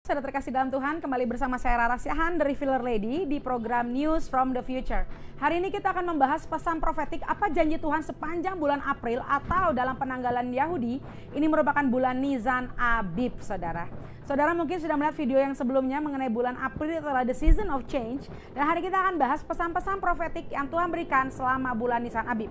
Saudara terkasih dalam Tuhan, kembali bersama saya Rara Siahan, The Revealer Lady, di program News from the Future. Hari ini kita akan membahas pesan profetik apa janji Tuhan sepanjang bulan April atau dalam penanggalan Yahudi. Ini merupakan bulan Nisan Abib, saudara. Saudara mungkin sudah melihat video yang sebelumnya mengenai bulan April adalah the season of change. Dan hari kita akan bahas pesan-pesan profetik yang Tuhan berikan selama bulan Nisan Abib.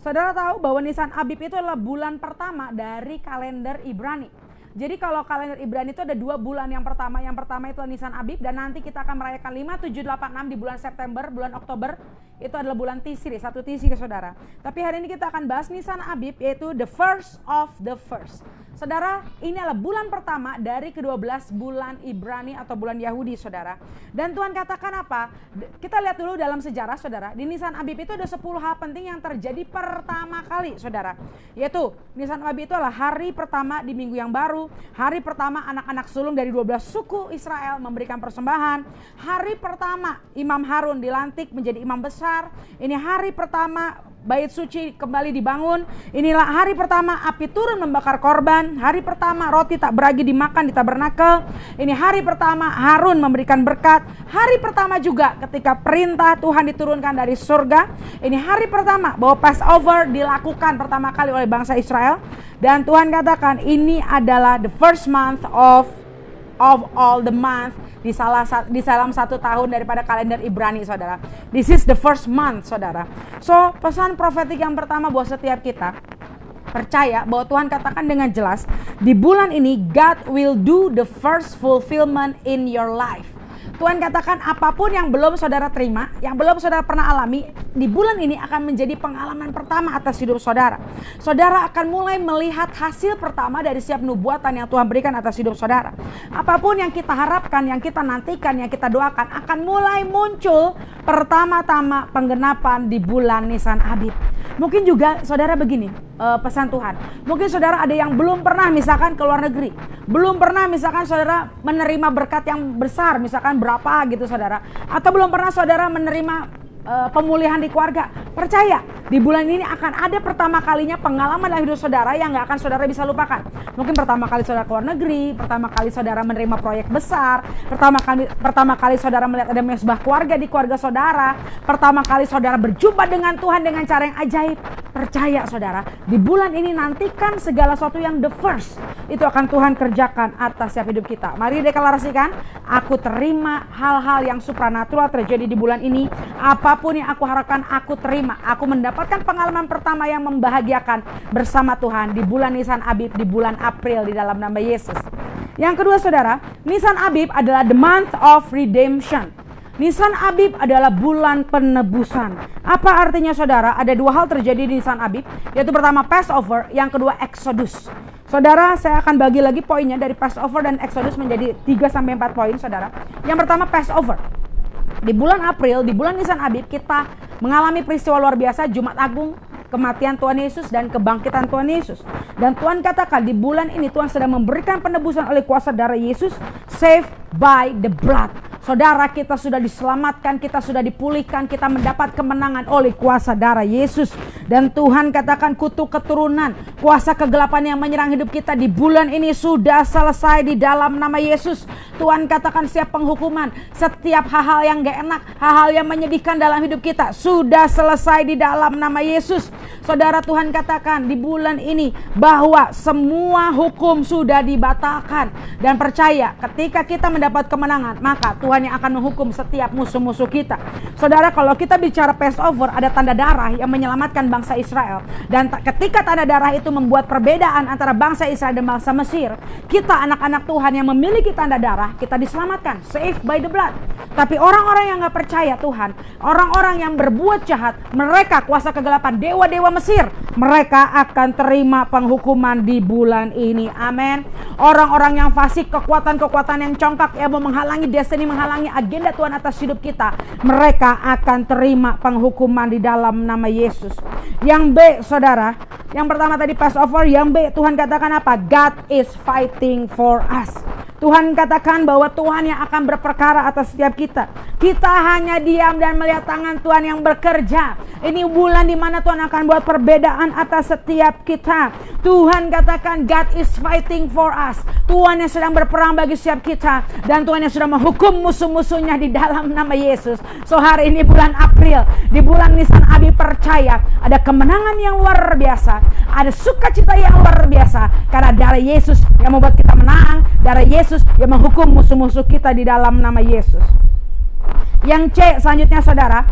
Saudara tahu bahwa Nisan Abib itu adalah bulan pertama dari kalender Ibrani. Jadi kalau kalender Ibrani itu ada 2 bulan. Yang pertama itu Nisan Abib, dan nanti kita akan merayakan 5, 7, 8, 6 di bulan September, bulan Oktober itu adalah bulan Tisri, 1 Tisri, saudara. Tapi hari ini kita akan bahas Nisan Abib, yaitu the first of the first. Saudara, ini adalah bulan pertama dari ke-12 bulan Ibrani atau bulan Yahudi, saudara. Dan Tuhan katakan apa? Kita lihat dulu dalam sejarah, saudara. Di Nisan Abib itu ada 10 hal penting yang terjadi pertama kali, saudara. Yaitu Nisan Abib itu adalah hari pertama di minggu yang baru. Hari pertama anak-anak sulung dari 12 suku Israel memberikan persembahan. Hari pertama Imam Harun dilantik menjadi imam besar. Ini hari pertama Bait suci kembali dibangun. Inilah hari pertama api turun membakar korban. Hari pertama roti tak beragi dimakan di tabernakel. Ini hari pertama Harun memberikan berkat. Hari pertama juga ketika perintah Tuhan diturunkan dari surga. Ini hari pertama bahwa Passover dilakukan pertama kali oleh bangsa Israel. Dan Tuhan katakan ini adalah the first month of all the month di dalam 1 tahun daripada kalender Ibrani, saudara. This is the first month, saudara. So, pesan profetik yang pertama buat setiap kita, percaya bahwa Tuhan katakan dengan jelas, di bulan ini God will do the first fulfillment in your life. Tuhan katakan apapun yang belum saudara terima, yang belum saudara pernah alami, di bulan ini akan menjadi pengalaman pertama atas hidup saudara. Saudara akan mulai melihat hasil pertama dari setiap nubuatan yang Tuhan berikan atas hidup saudara. Apapun yang kita harapkan, yang kita nantikan, yang kita doakan akan mulai muncul pertama-tama penggenapan di bulan Nisan Abib. Mungkin juga saudara begini, pesan Tuhan. Mungkin saudara ada yang belum pernah misalkan ke luar negeri. Belum pernah misalkan saudara menerima berkat yang besar, misalkan berapa gitu saudara. Atau belum pernah saudara menerima pemulihan di keluarga. Percaya, di bulan ini akan ada pertama kalinya pengalaman dalam hidup saudara yang gak akan saudara bisa lupakan. Mungkin pertama kali saudara ke luar negeri, pertama kali saudara menerima proyek besar, pertama kali saudara melihat ada mesbah keluarga di keluarga saudara, pertama kali saudara berjumpa dengan Tuhan dengan cara yang ajaib. Percaya saudara, di bulan ini nantikan segala sesuatu yang the first itu akan Tuhan kerjakan atas setiap hidup kita. Mari deklarasikan, aku terima hal-hal yang supranatural terjadi di bulan ini. Apapun yang aku harapkan aku terima. Aku mendapatkan pengalaman pertama yang membahagiakan bersama Tuhan di bulan Nisan Abib, di bulan April, di dalam nama Yesus. Yang kedua saudara, Nisan Abib adalah the month of redemption. Nisan Abib adalah bulan penebusan. Apa artinya saudara? Ada 2 hal terjadi di Nisan Abib, yaitu pertama Passover, yang kedua Exodus. Saudara, saya akan bagi lagi poinnya dari Passover dan Exodus menjadi 3-4 poin, saudara. Yang pertama Passover. Di bulan April, di bulan Nisan Abib, kita mengalami peristiwa luar biasa, Jumat Agung, kematian Tuhan Yesus dan kebangkitan Tuhan Yesus. Dan Tuhan katakan di bulan ini Tuhan sedang memberikan penebusan oleh kuasa darah Yesus, saved by the blood. Saudara, kita sudah diselamatkan, kita sudah dipulihkan, kita mendapat kemenangan oleh kuasa darah Yesus. Dan Tuhan katakan kutuk keturunan, kuasa kegelapan yang menyerang hidup kita di bulan ini sudah selesai di dalam nama Yesus. Tuhan katakan setiap penghukuman, setiap hal-hal yang gak enak, hal-hal yang menyedihkan dalam hidup kita sudah selesai di dalam nama Yesus. Saudara, Tuhan katakan di bulan ini bahwa semua hukum sudah dibatalkan. Dan percaya ketika kita mendapat kemenangan, maka Tuhan yang akan menghukum setiap musuh-musuh kita. Saudara, kalau kita bicara Passover, ada tanda darah yang menyelamatkan bangsa Israel. Dan ketika tanda darah itu membuat perbedaan antara bangsa Israel dan bangsa Mesir, kita anak-anak Tuhan yang memiliki tanda darah, kita diselamatkan, saved by the blood. Tapi orang-orang yang gak percaya Tuhan, orang-orang yang berbuat jahat, mereka kuasa kegelapan, dewa-dewa Mesir, mereka akan terima penghukuman di bulan ini. Amin. Orang-orang yang fasik, kekuatan-kekuatan yang congkak yang mau menghalangi destiny, menghalangi agenda Tuhan atas hidup kita, mereka akan terima penghukuman di dalam nama Yesus. Yang B, saudara, yang pertama tadi Passover, yang B, Tuhan katakan apa? God is fighting for us. Tuhan katakan bahwa Tuhan yang akan berperkara atas setiap kita. Kita hanya diam dan melihat tangan Tuhan yang bekerja. Ini bulan di mana Tuhan akan buat perbedaan atas setiap kita. Tuhan katakan God is fighting for us. Tuhan yang sedang berperang bagi setiap kita. Dan Tuhan yang sudah menghukum musuh-musuhnya di dalam nama Yesus. So hari ini bulan April, di bulan Nisan Abib percaya ada kemenangan yang luar biasa. Ada sukacita yang luar biasa. Karena darah Yesus yang membuat kita menang. Darah Yesus yang menghukum musuh-musuh kita di dalam nama Yesus. Yang C selanjutnya saudara,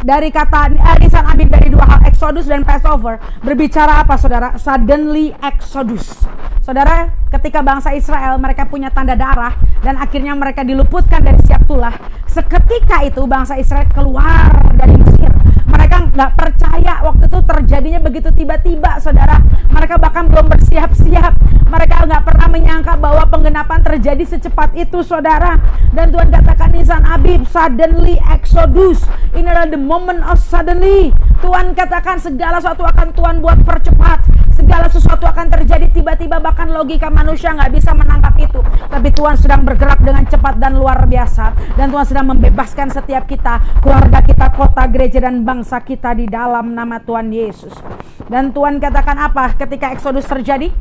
dari kata Nisan Abib dari dua hal, Exodus dan Passover, berbicara apa saudara? Suddenly Exodus. Saudara, ketika bangsa Israel mereka punya tanda darah dan akhirnya mereka diluputkan dari siap tulah, seketika itu bangsa Israel keluar dari Mesir. Mereka nggak percaya waktu itu terjadinya begitu tiba-tiba saudara. Mereka bahkan belum bersiap-siap. Mereka nggak pernah menyangka bahwa penggenapan terjadi secepat itu saudara. Dan Tuhan katakan Nisan Abib, suddenly Exodus. Ini adalah the moment of suddenly. Tuhan katakan segala sesuatu akan Tuhan buat percepat. Segala sesuatu akan terjadi tiba-tiba, bahkan logika manusia nggak bisa menangkap itu. Tapi Tuhan sedang bergerak dengan cepat dan luar biasa. Dan Tuhan sedang membebaskan setiap kita, keluarga kita, kota, gereja, dan bangsa kita di dalam nama Tuhan Yesus. Dan Tuhan katakan apa ketika Exodus terjadi?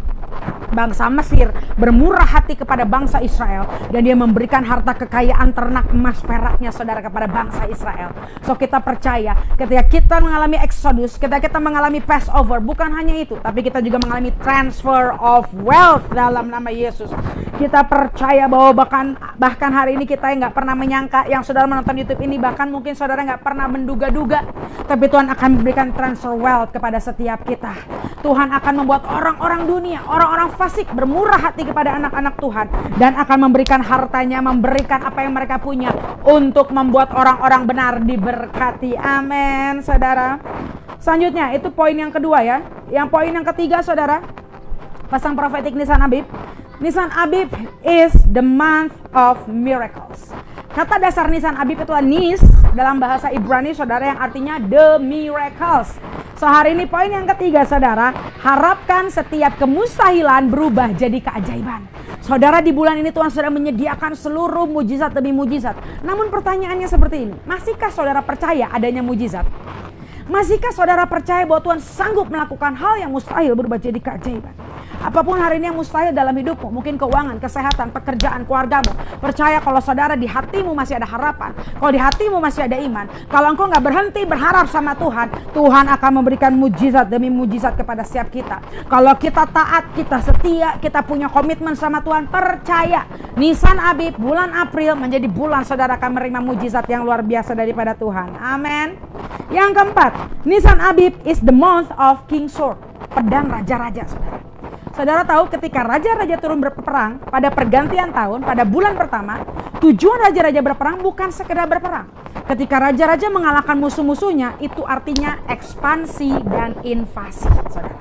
Bangsa Mesir bermurah hati kepada bangsa Israel dan dia memberikan harta kekayaan ternak emas peraknya saudara kepada bangsa Israel. So kita percaya ketika kita mengalami Exodus, ketika kita mengalami Passover, bukan hanya itu, tapi kita juga mengalami transfer of wealth dalam nama Yesus. Kita percaya bahwa bahkan hari ini kita yang nggak pernah menyangka, yang saudara menonton YouTube ini bahkan mungkin saudara nggak pernah menduga-duga, tapi Tuhan akan memberikan transfer wealth kepada setiap kita. Tuhan akan membuat orang-orang dunia, orang-orang fasik bermurah hati kepada anak-anak Tuhan dan akan memberikan hartanya, memberikan apa yang mereka punya untuk membuat orang-orang benar diberkati. Amin, saudara. Selanjutnya itu poin yang kedua ya. Yang poin yang ketiga saudara, pasang profetik Nisan Abib. Nisan Abib is the month of miracles. Kata dasar Nisan Abib itulah nis dalam bahasa Ibrani saudara, yang artinya the miracles. So hari ini poin yang ketiga saudara, harapkan setiap kemustahilan berubah jadi keajaiban. Saudara, di bulan ini Tuhan sudah menyediakan seluruh mujizat demi mujizat. Namun pertanyaannya seperti ini, masihkah saudara percaya adanya mujizat? Masihkah saudara percaya bahwa Tuhan sanggup melakukan hal yang mustahil berubah jadi keajaiban? Apapun hari ini yang mustahil dalam hidupmu, mungkin keuangan, kesehatan, pekerjaan, keluargamu, percaya kalau saudara di hatimu masih ada harapan, kalau di hatimu masih ada iman, kalau engkau gak berhenti berharap sama Tuhan, Tuhan akan memberikan mujizat demi mujizat kepada setiap kita. Kalau kita taat, kita setia, kita punya komitmen sama Tuhan, percaya Nisan Abib bulan April menjadi bulan saudara akan menerima mujizat yang luar biasa daripada Tuhan. Amin. Yang keempat, Nisan Abib is the month of King Sword, pedang raja-raja saudara. Saudara tahu ketika raja-raja turun berperang pada pergantian tahun, pada bulan pertama, tujuan raja-raja berperang bukan sekedar berperang. Ketika raja-raja mengalahkan musuh-musuhnya, itu artinya ekspansi dan invasi, saudara.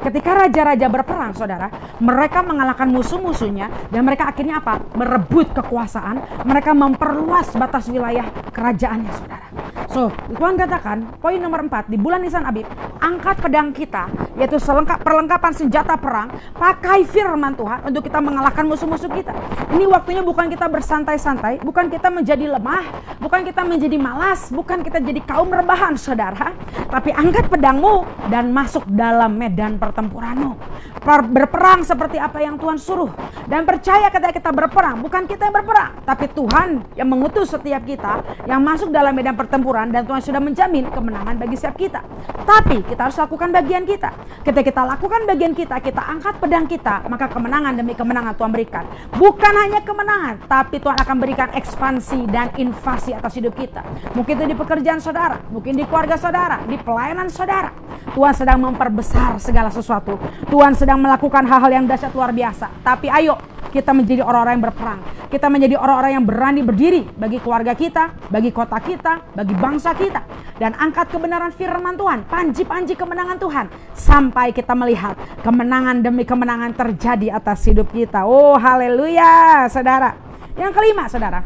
Ketika raja-raja berperang, saudara, mereka mengalahkan musuh-musuhnya dan mereka akhirnya apa? Merebut kekuasaan, mereka memperluas batas wilayah kerajaannya, saudara. So, Tuhan katakan, poin nomor 4, di bulan Nisan Abib, angkat pedang kita, yaitu perlengkapan senjata perang, pakai firman Tuhan untuk kita mengalahkan musuh-musuh kita. Ini waktunya bukan kita bersantai-santai, bukan kita menjadi lemah, bukan kita menjadi malas, bukan kita jadi kaum rebahan, saudara. Tapi angkat pedangmu dan masuk dalam medan pertempuranmu. Berperang seperti apa yang Tuhan suruh. Dan percaya ketika kita berperang, bukan kita yang berperang, tapi Tuhan yang mengutus setiap kita yang masuk dalam medan pertempuran, dan Tuhan sudah menjamin kemenangan bagi setiap kita. Tapi kita harus lakukan bagian kita. Ketika kita lakukan bagian kita, kita angkat pedang kita, maka kemenangan demi kemenangan Tuhan berikan. Bukan hanya kemenangan, tapi Tuhan akan berikan ekspansi dan invasi atas hidup kita. Mungkin itu di pekerjaan saudara, mungkin di keluarga saudara, di pelayanan saudara. Tuhan sedang memperbesar segala sesuatu. Tuhan sedang melakukan hal-hal yang dahsyat luar biasa. Tapi ayo kita menjadi orang-orang yang berperang. Kita menjadi orang-orang yang berani berdiri bagi keluarga kita, bagi kota kita, bagi bangsa kita. Dan angkat kebenaran firman Tuhan, panji-panji kemenangan Tuhan. Sampai kita melihat kemenangan demi kemenangan terjadi atas hidup kita. Oh haleluya saudara. Yang kelima saudara,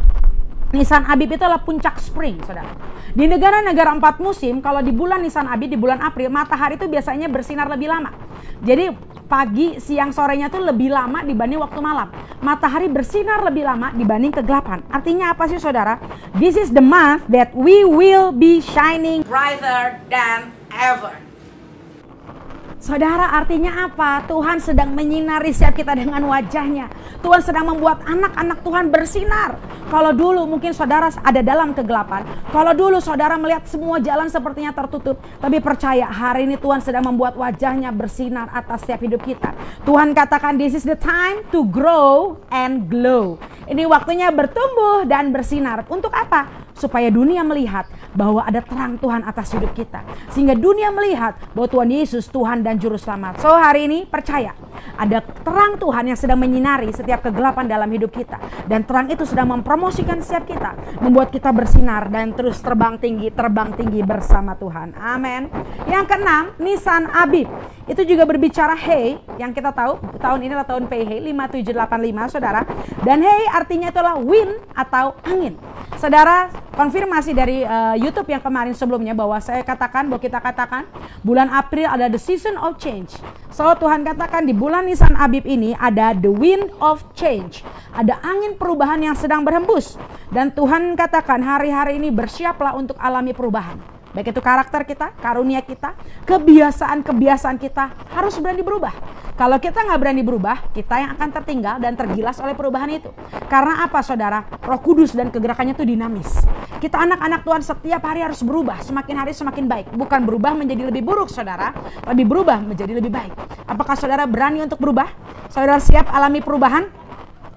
Nisan Abib itu adalah puncak spring saudara. Di negara-negara 4 musim, kalau di bulan Nisan Abib, di bulan April, matahari itu biasanya bersinar lebih lama. Jadi Pagi, siang, sorenya tuh lebih lama dibanding waktu malam. Matahari bersinar lebih lama dibanding kegelapan. Artinya apa sih saudara? This is the month that we will be shining brighter than ever. Saudara, artinya apa? Tuhan sedang menyinari setiap kita dengan wajahnya. Tuhan sedang membuat anak-anak Tuhan bersinar. Kalau dulu mungkin saudara ada dalam kegelapan. Kalau dulu saudara melihat semua jalan sepertinya tertutup. Tapi percaya, hari ini Tuhan sedang membuat wajahnya bersinar atas setiap hidup kita. Tuhan katakan, this is the time to grow and glow. Ini waktunya bertumbuh dan bersinar. Untuk apa? Supaya dunia melihat bahwa ada terang Tuhan atas hidup kita. Sehingga dunia melihat bahwa Tuhan Yesus Tuhan dan Juru Selamat. So hari ini percaya, ada terang Tuhan yang sedang menyinari setiap kegelapan dalam hidup kita. Dan terang itu sedang mempromosikan setiap kita. Membuat kita bersinar dan terus terbang tinggi bersama Tuhan. Amin. Yang keenam, Nisan Abib. Itu juga berbicara Hey, yang kita tahu tahun ini adalah tahun PH 5785 saudara. Dan Hey artinya itulah wind atau angin. Saudara, konfirmasi dari YouTube yang kemarin sebelumnya bahwa kita katakan bulan April ada the season of change. So Tuhan katakan di bulan Nisan Abib ini ada the wind of change. Ada angin perubahan yang sedang berhembus. Dan Tuhan katakan hari-hari ini bersiaplah untuk alami perubahan. Baik itu karakter kita, karunia kita, kebiasaan-kebiasaan kita harus berani berubah. Kalau kita nggak berani berubah, kita yang akan tertinggal dan tergilas oleh perubahan itu. Karena apa saudara? Roh Kudus dan kegerakannya itu dinamis. Kita anak-anak Tuhan setiap hari harus berubah, semakin hari semakin baik. Bukan berubah menjadi lebih buruk saudara, tapi berubah menjadi lebih baik. Apakah saudara berani untuk berubah? Saudara siap alami perubahan?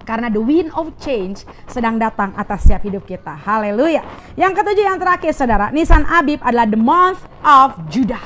Karena the wind of change sedang datang atas setiap hidup kita. Haleluya. Yang ketujuh, yang terakhir saudara, Nisan Abib adalah the month of Judah.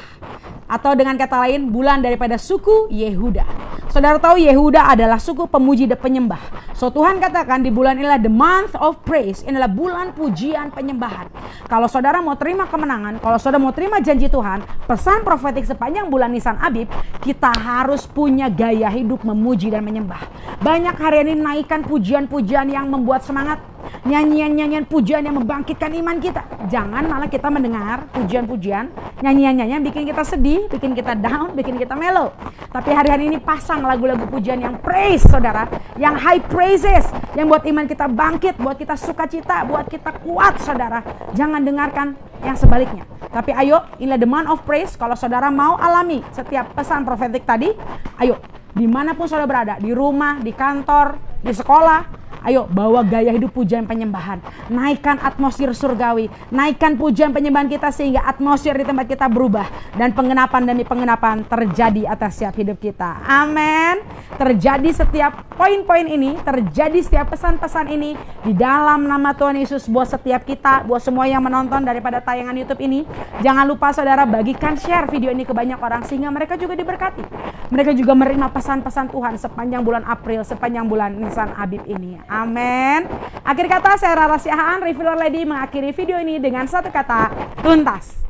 Atau dengan kata lain, bulan daripada suku Yehuda. Saudara tahu Yehuda adalah suku pemuji dan penyembah. So Tuhan katakan di bulan inilah the month of praise. Inilah bulan pujian penyembahan. Kalau saudara mau terima kemenangan, kalau saudara mau terima janji Tuhan, pesan profetik sepanjang bulan Nisan Abib, kita harus punya gaya hidup memuji dan menyembah. Banyak hari ini naikkan pujian-pujian yang membuat semangat. Nyanyian-nyanyian pujian yang membangkitkan iman kita. Jangan malah kita mendengar pujian-pujian, nyanyian-nyanyian bikin kita sedih, bikin kita down, bikin kita mellow. Tapi hari-hari ini pasang lagu-lagu pujian yang praise saudara, yang high praises, yang buat iman kita bangkit, buat kita sukacita, buat kita kuat saudara. Jangan dengarkan yang sebaliknya. Tapi ayo, inilah the month of praise. Kalau saudara mau alami setiap pesan profetik tadi, ayo dimanapun saudara berada, di rumah, di kantor, di sekolah, ayo bawa gaya hidup pujian penyembahan. Naikkan atmosfer surgawi. Naikkan pujian penyembahan kita sehingga atmosfer di tempat kita berubah. Dan pengenapan demi pengenapan terjadi atas setiap hidup kita. Amin. Terjadi setiap poin-poin ini. Terjadi setiap pesan-pesan ini. Di dalam nama Tuhan Yesus buat setiap kita. Buat semua yang menonton daripada tayangan YouTube ini. Jangan lupa saudara bagikan share video ini ke banyak orang. Sehingga mereka juga diberkati. Mereka juga menerima pesan-pesan Tuhan sepanjang bulan April. Sepanjang bulan Nisan Abib ini. Amin. Akhir kata, saya Rara Siahaan, Revealer Lady, mengakhiri video ini dengan satu kata, tuntas.